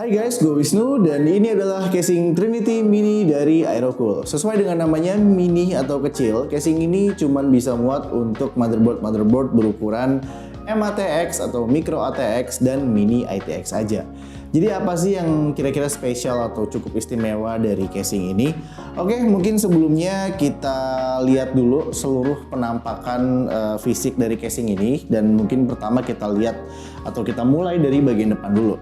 Hai guys, gue Wisnu dan ini adalah casing Trinity Mini dari Aerocool. Sesuai dengan namanya mini atau kecil, casing ini cuma bisa muat untuk motherboard berukuran M-ATX atau Micro ATX dan Mini ITX aja. Jadi apa sih yang kira-kira spesial atau cukup istimewa dari casing ini? Oke, mungkin sebelumnya kita lihat dulu seluruh penampakan fisik dari casing ini, dan mungkin pertama kita lihat atau kita mulai dari bagian depan dulu.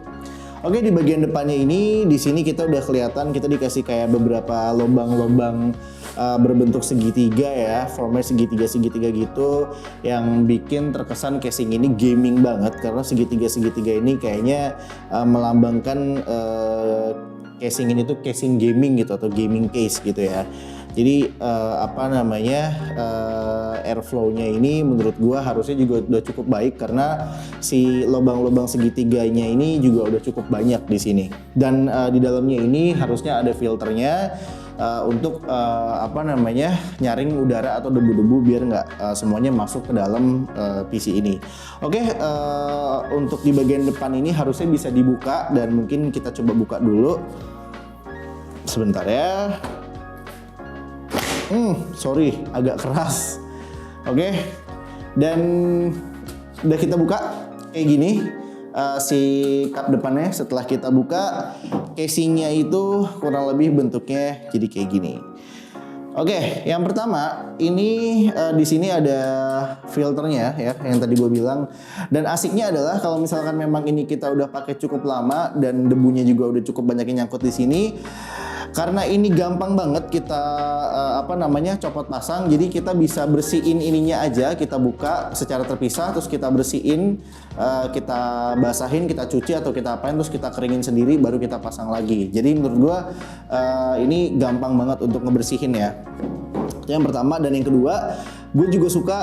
Oke, di bagian depannya ini, di sini kita udah kelihatan kita dikasih kayak beberapa lubang-lubang berbentuk segitiga ya, formnya segitiga-segitiga gitu, yang bikin terkesan casing ini gaming banget karena segitiga-segitiga ini kayaknya melambangkan casing ini tuh casing gaming gitu atau gaming case gitu ya. Jadi airflow-nya ini menurut gua harusnya juga udah cukup baik karena si lubang-lubang segitiganya ini juga udah cukup banyak di sini. Dan di dalamnya ini harusnya ada filternya untuk nyaring udara atau debu-debu biar nggak semuanya masuk ke dalam PC ini. Oke, untuk di bagian depan ini harusnya bisa dibuka dan mungkin kita coba buka dulu. Sebentar ya. Sorry, agak keras. Oke, dan udah kita buka kayak gini si kap depannya. Setelah kita buka, casingnya itu kurang lebih bentuknya jadi kayak gini. Oke, yang pertama ini di sini ada filternya ya, yang tadi gue bilang. Dan asiknya adalah kalau misalkan memang ini kita udah pakai cukup lama dan debunya juga udah cukup banyak yang nyangkut di sini. Karena ini gampang banget kita copot pasang, jadi kita bisa bersihin ininya aja, kita buka secara terpisah, terus kita bersihin, kita basahin, kita cuci atau kita apain, terus kita keringin sendiri, baru kita pasang lagi. Jadi menurut gua ini gampang banget untuk ngebersihin ya. Itu yang pertama. Dan yang kedua, gue juga suka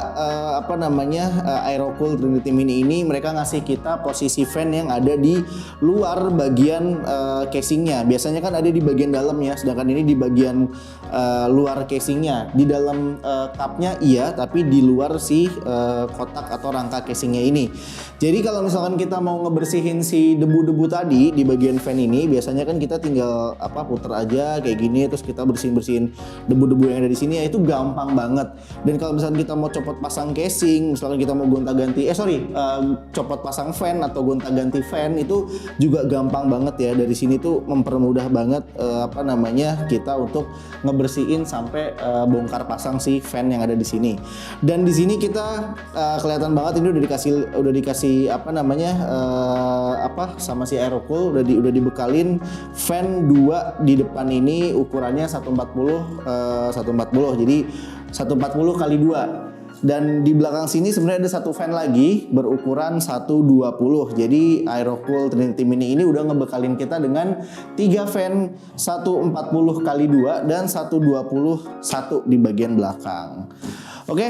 Aerocool Trinity Mini ini mereka ngasih kita posisi fan yang ada di luar bagian casingnya. Biasanya kan ada di bagian dalam ya, sedangkan ini di bagian luar casingnya. Di dalam cupnya iya, tapi di luar si kotak atau rangka casingnya ini. Jadi kalau misalkan kita mau ngebersihin si debu-debu tadi di bagian fan ini, biasanya kan kita tinggal puter aja kayak gini, terus kita bersihin debu-debu yang ada di sini ya, itu gampang banget. Dan kalau misalkan kita mau copot pasang casing, misalkan kita mau gonta-ganti copot pasang fan atau gonta-ganti fan, itu juga gampang banget ya. Dari sini tuh mempermudah banget kita untuk ngebersihin sampai bongkar pasang si fan yang ada di sini. Dan di sini kita kelihatan banget ini udah dikasih sama si Aerocool udah dibekalin fan 2 di depan ini, ukurannya 140 jadi 140 kali 2. Dan di belakang sini sebenarnya ada satu fan lagi berukuran 120. Jadi Aerocool Trinity Mini ini udah ngebekalin kita dengan 3 fan 140 kali 2 dan 121 di bagian belakang. Oke,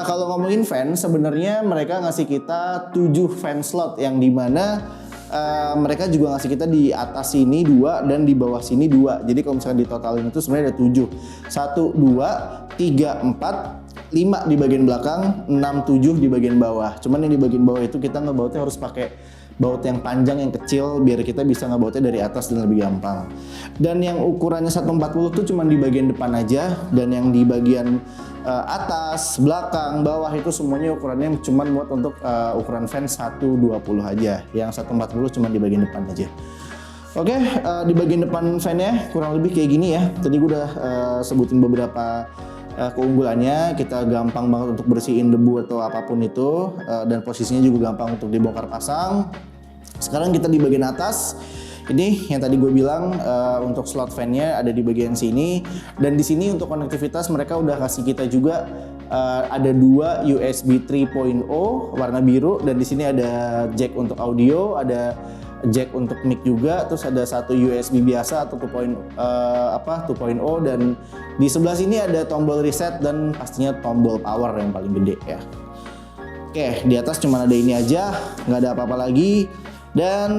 kalau ngomongin fan, sebenarnya mereka ngasih kita 7 fan slot yang dimana mereka juga ngasih kita di atas sini 2 dan di bawah sini 2. Jadi kalau misalnya ditotalin itu sebenarnya ada 7. 1, 2, 3, 4, 5 di bagian belakang, 6, 7 di bagian bawah. Cuman yang di bagian bawah itu kita ngebautnya harus pakai baut yang panjang yang kecil biar kita bisa ngebautnya dari atas dan lebih gampang. Dan yang ukurannya 140 tuh cuman di bagian depan aja, dan yang di bagian atas, belakang, bawah itu semuanya ukurannya cuman muat untuk ukuran fan 120 aja. Yang 140 cuman di bagian depan aja. Oke, di bagian depan fan-nya kurang lebih kayak gini ya. Tadi gue udah sebutin beberapa keunggulannya. Kita gampang banget untuk bersihin debu atau apapun itu, dan posisinya juga gampang untuk dibongkar pasang. Sekarang kita di bagian atas. Ini yang tadi gue bilang untuk slot fan-nya ada di bagian sini, dan di sini untuk konektivitas mereka udah kasih kita juga ada 2 USB 3.0 warna biru, dan di sini ada jack untuk audio, ada jack untuk mic juga, terus ada satu USB biasa atau 2.0, dan di sebelah sini ada tombol reset dan pastinya tombol power yang paling gede ya. Oke, di atas cuma ada ini aja, nggak ada apa-apa lagi. Dan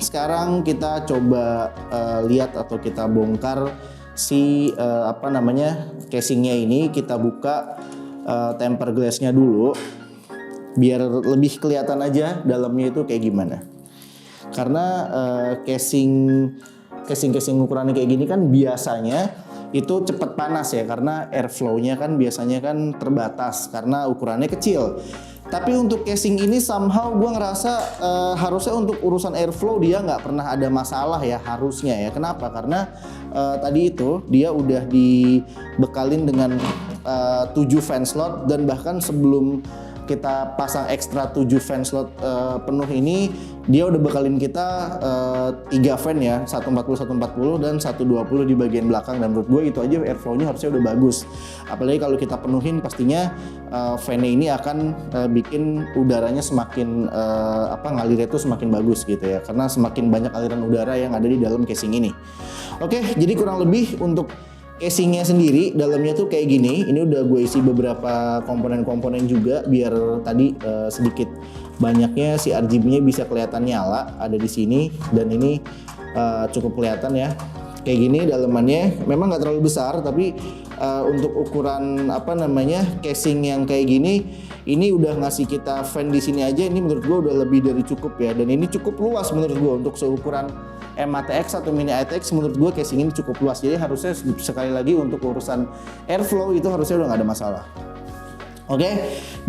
sekarang kita coba lihat atau kita bongkar si casingnya ini. Kita buka tempered glassnya dulu biar lebih kelihatan aja dalamnya itu kayak gimana. Karena casing ukurannya kayak gini kan biasanya itu cepat panas ya, karena airflow-nya kan biasanya kan terbatas karena ukurannya kecil. Tapi untuk casing ini somehow gue ngerasa harusnya untuk urusan airflow dia nggak pernah ada masalah ya, harusnya ya. Kenapa? Karena tadi itu dia udah dibekalin dengan 7 fan slot, dan bahkan sebelum kita pasang ekstra 7 fan slot penuh ini, dia udah bekalin kita 3 fan ya, 140, 140 dan 120 di bagian belakang. Dan menurut gue itu aja airflow-nya harusnya udah bagus. Apalagi kalau kita penuhin, pastinya fan-nya ini akan bikin udaranya semakin ngalirnya itu semakin bagus gitu ya, karena semakin banyak aliran udara yang ada di dalam casing ini. Oke, jadi kurang lebih untuk casingnya sendiri dalamnya tuh kayak gini. Ini udah gue isi beberapa komponen-komponen juga biar tadi sedikit banyaknya si RGB-nya bisa kelihatan nyala ada di sini, dan ini cukup kelihatan ya. Kayak gini dalamannya, memang nggak terlalu besar, tapi untuk ukuran casing yang kayak gini, ini udah ngasih kita fan di sini aja. Ini menurut gue udah lebih dari cukup ya, dan ini cukup luas menurut gue untuk seukuran M-ATX atau Mini ATX. Menurut gue casing ini cukup luas, jadi harusnya sekali lagi untuk urusan airflow itu harusnya udah nggak ada masalah. Oke,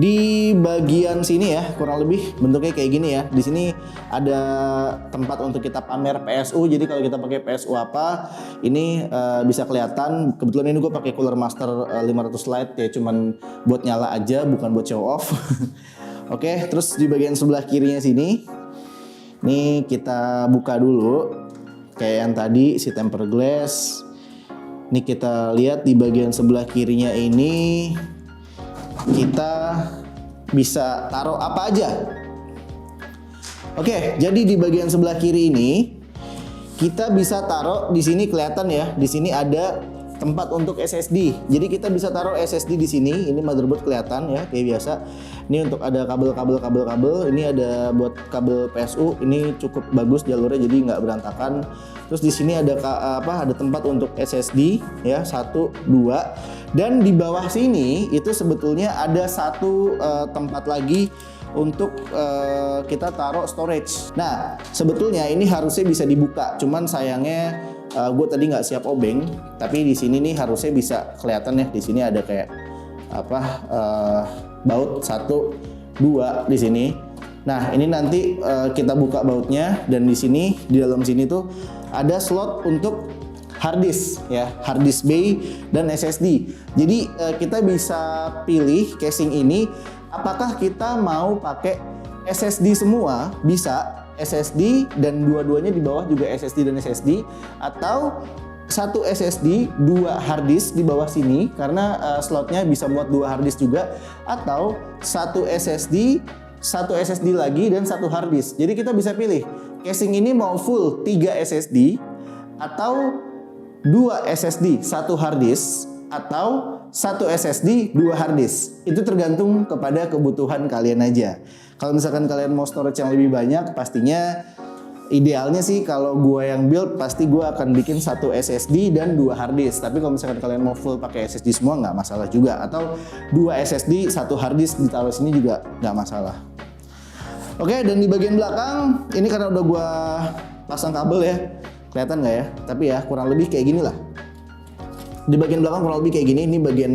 di bagian sini ya kurang lebih bentuknya kayak gini ya. Di sini ada tempat untuk kita pamer PSU. Jadi kalau kita pakai PSU apa, ini bisa kelihatan. Kebetulan ini gue pakai Cooler Master 500 Lite ya, cuman buat nyala aja, bukan buat show off. Oke, terus di bagian sebelah kirinya sini, ini kita buka dulu kayak yang tadi si tempered glass. Ini kita lihat di bagian sebelah kirinya ini kita bisa taruh apa aja. Oke, jadi di bagian sebelah kiri ini kita bisa taruh, di sini kelihatan ya, di sini ada tempat untuk SSD. Jadi kita bisa taruh SSD di sini. Ini motherboard kelihatan ya kayak biasa. Ini untuk ada kabel. Ini ada buat kabel PSU. Ini cukup bagus jalurnya, jadi nggak berantakan. Terus di sini ada ada tempat untuk SSD ya, 1, 2. Dan di bawah sini itu sebetulnya ada satu tempat lagi untuk kita taruh storage. Nah, sebetulnya ini harusnya bisa dibuka, cuman sayangnya gue tadi nggak siap obeng. Tapi di sini nih harusnya bisa kelihatan ya. Di sini ada kayak baut 1, 2 di sini. Nah, ini nanti kita buka bautnya, dan di sini di dalam sini tuh ada slot untuk hard disk ya, hard disk bay dan SSD. Jadi kita bisa pilih casing ini apakah kita mau pakai SSD semua, bisa SSD dan dua-duanya di bawah juga SSD dan SSD, atau satu SSD, 2 hard disk di bawah sini karena slotnya bisa muat 2 hard disk juga, atau satu SSD lagi dan 1 hard disk. Jadi kita bisa pilih casing ini mau full 3 SSD atau 2 SSD 1 hard disk, atau 1 SSD 2 hard disk. Itu tergantung kepada kebutuhan kalian aja. Kalau misalkan kalian mau storage yang lebih banyak, pastinya idealnya sih kalau gue yang build pasti gue akan bikin 1 SSD dan 2 hard disk. Tapi kalau misalkan kalian mau full pakai SSD semua nggak masalah juga, atau 2 SSD 1 hard disk ditaruh sini juga nggak masalah. Oke, dan di bagian belakang ini karena udah gue pasang kabel ya, kelihatan nggak ya? Tapi ya kurang lebih kayak gini lah. Di bagian belakang kurang lebih kayak gini. Ini bagian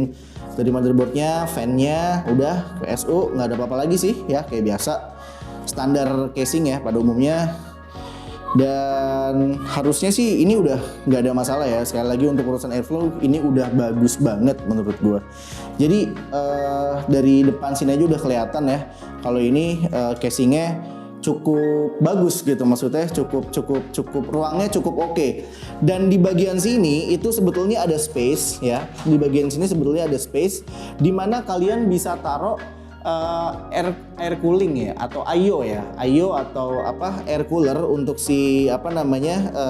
dari motherboardnya, fan-nya, udah PSU, nggak ada apa-apa lagi sih ya, kayak biasa standar casing ya pada umumnya. Dan harusnya sih ini udah nggak ada masalah ya. Sekali lagi untuk urusan airflow ini udah bagus banget menurut gua. Jadi dari depan sini aja udah kelihatan ya kalau ini casingnya cukup bagus gitu, maksudnya cukup ruangnya cukup oke. Dan di bagian sini itu sebetulnya ada space ya. Di bagian sini sebetulnya ada space di mana kalian bisa taruh air cooling ya, atau IO ya, IO atau air cooler untuk si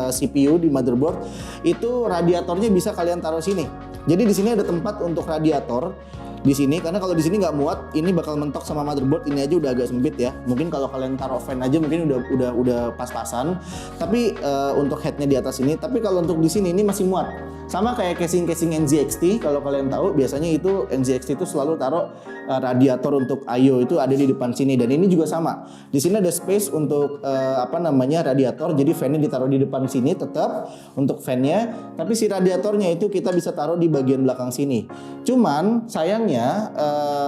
CPU di motherboard. Itu radiatornya bisa kalian taruh sini. Jadi di sini ada tempat untuk radiator di sini, karena kalau di sini nggak muat, ini bakal mentok sama motherboard. Ini aja udah agak sempit ya. Mungkin kalau kalian taruh fan aja mungkin udah pas-pasan. Tapi untuk headnya di atas ini. Tapi kalau untuk di sini ini masih muat. Sama kayak casing NZXT, kalau kalian tahu biasanya itu NZXT itu selalu taruh radiator untuk I/O itu ada di depan sini, dan ini juga sama. Di sini ada space untuk radiator, jadi fan-nya ditaruh di depan sini tetap untuk fan-nya, tapi si radiatornya itu kita bisa taruh di bagian belakang sini. Cuman sayangnya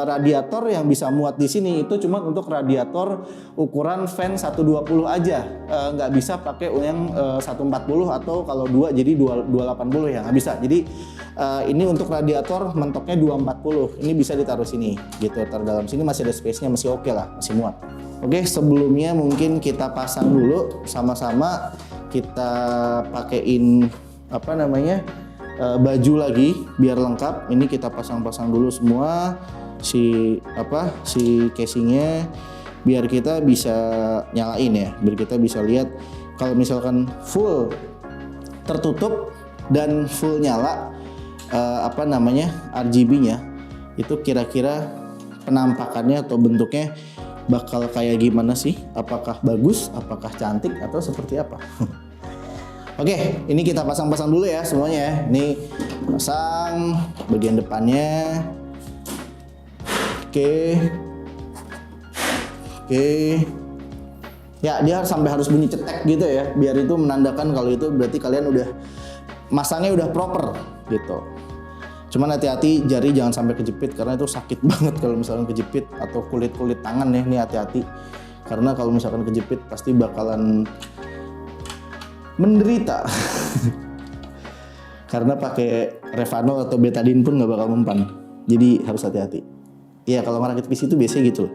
radiator yang bisa muat di sini itu cuma untuk radiator ukuran fan 120 aja, nggak bisa pakai yang 140 atau kalau 2 jadi 280 ya, nggak bisa. Jadi ini untuk radiator mentoknya 240, ini bisa ditaruh sini gitu, taruh dalam sini masih ada space-nya, masih oke lah, masih muat. Oke, sebelumnya mungkin kita pasang dulu sama-sama, kita pakein baju lagi biar lengkap. Ini kita pasang-pasang dulu semua si casingnya biar kita bisa nyalain ya, biar kita bisa lihat kalau misalkan full tertutup dan full nyala RGB-nya itu kira-kira penampakannya atau bentuknya bakal kayak gimana sih? Apakah bagus, apakah cantik, atau seperti apa? Oke, ini kita pasang-pasang dulu ya semuanya ya. Ini pasang bagian depannya. Oke. Ya, dia sampai harus bunyi cetek gitu ya, biar itu menandakan kalau itu berarti kalian udah masangnya udah proper gitu. Cuman hati-hati jari jangan sampai kejepit, karena itu sakit banget kalau misalkan kejepit, atau kulit tangan ya, ini hati-hati. Karena kalau misalkan kejepit pasti bakalan menderita. Karena pakai Revanol atau betadine pun nggak bakal mempan. Jadi harus hati-hati. Iya, kalau merakit PC itu biasanya gitu loh.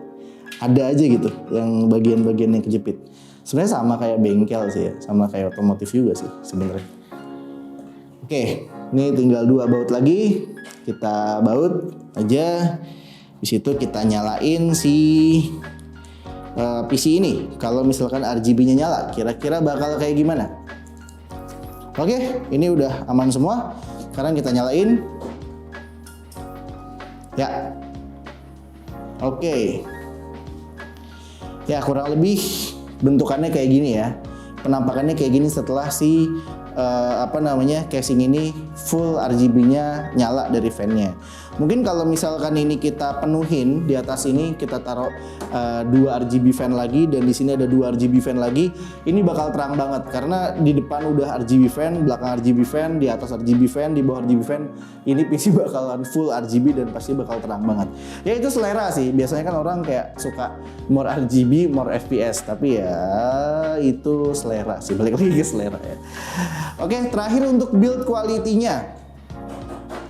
Ada aja gitu yang bagian-bagian yang kejepit. Sebenarnya sama kayak bengkel sih ya, sama kayak otomotif juga sih sebenarnya. Oke, ini tinggal 2 baut lagi, kita baut aja. Di situ kita nyalain si PC ini. Kalau misalkan RGB-nya nyala, kira-kira bakal kayak gimana? Oke, ini udah aman semua. Sekarang kita nyalain. Ya. Oke. Ya, kurang lebih bentukannya kayak gini ya. Penampakannya kayak gini setelah si casing ini full RGB-nya nyala dari fan-nya. Mungkin kalau misalkan ini kita penuhin, di atas ini kita taruh 2 RGB fan lagi, dan di sini ada 2 RGB fan lagi, ini bakal terang banget karena di depan udah RGB fan, belakang RGB fan, di atas RGB fan, di bawah RGB fan. Ini PC bakalan full RGB dan pasti bakal terang banget. Ya itu selera sih. Biasanya kan orang kayak suka more RGB, more FPS, tapi ya itu selera sih. Balik lagi ke selera ya. Oke, terakhir untuk build quality-nya.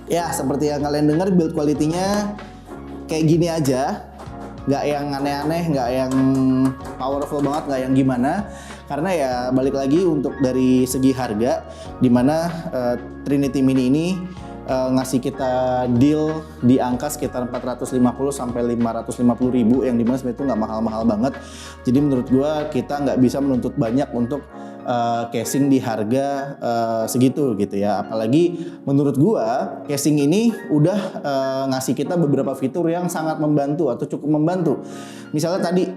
Ya, seperti yang kalian dengar, build quality-nya kayak gini aja. Nggak yang aneh-aneh, nggak yang powerful banget, nggak yang gimana. Karena ya balik lagi untuk dari segi harga, dimana Trinity Mini ini ngasih kita deal di angka sekitar 450 sampai 550 ribu, yang dimana sebenarnya itu nggak mahal-mahal banget. Jadi menurut gua kita nggak bisa menuntut banyak untuk casing di harga segitu gitu ya. Apalagi menurut gua casing ini udah ngasih kita beberapa fitur yang sangat membantu atau cukup membantu. Misalnya tadi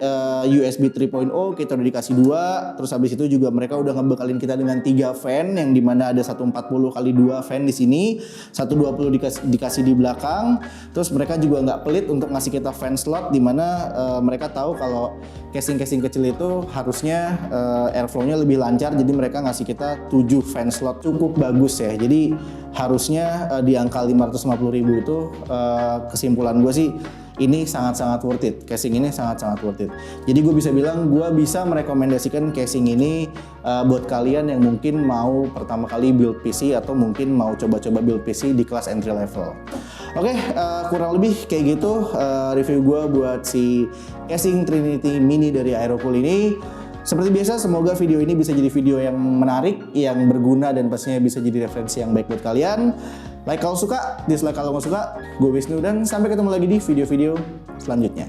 USB 3.0 kita udah dikasih 2, terus habis itu juga mereka udah ngebekalin kita dengan 3 fan, yang dimana ada 140 kali 2 fan di sini, 120 dikasih di belakang. Terus mereka juga nggak pelit untuk ngasih kita fan slot, dimana mereka tahu kalau casing-casing kecil itu harusnya airflow-nya lebih lancar, jadi mereka ngasih kita 7 fan slot, cukup bagus ya. Jadi harusnya di angka 550 ribu itu kesimpulan gue sih ini sangat-sangat worth it. Casing ini sangat-sangat worth it. Jadi gue bisa bilang gue bisa merekomendasikan casing ini buat kalian yang mungkin mau pertama kali build PC atau mungkin mau coba-coba build PC di kelas entry level. Oke, kurang lebih kayak gitu review gue buat si casing Trinity Mini dari Aerocool ini. Seperti biasa, semoga video ini bisa jadi video yang menarik, yang berguna, dan pastinya bisa jadi referensi yang baik buat kalian. Like kalau suka, dislike kalau nggak suka. Gue Wisnu, dan sampai ketemu lagi di video-video selanjutnya.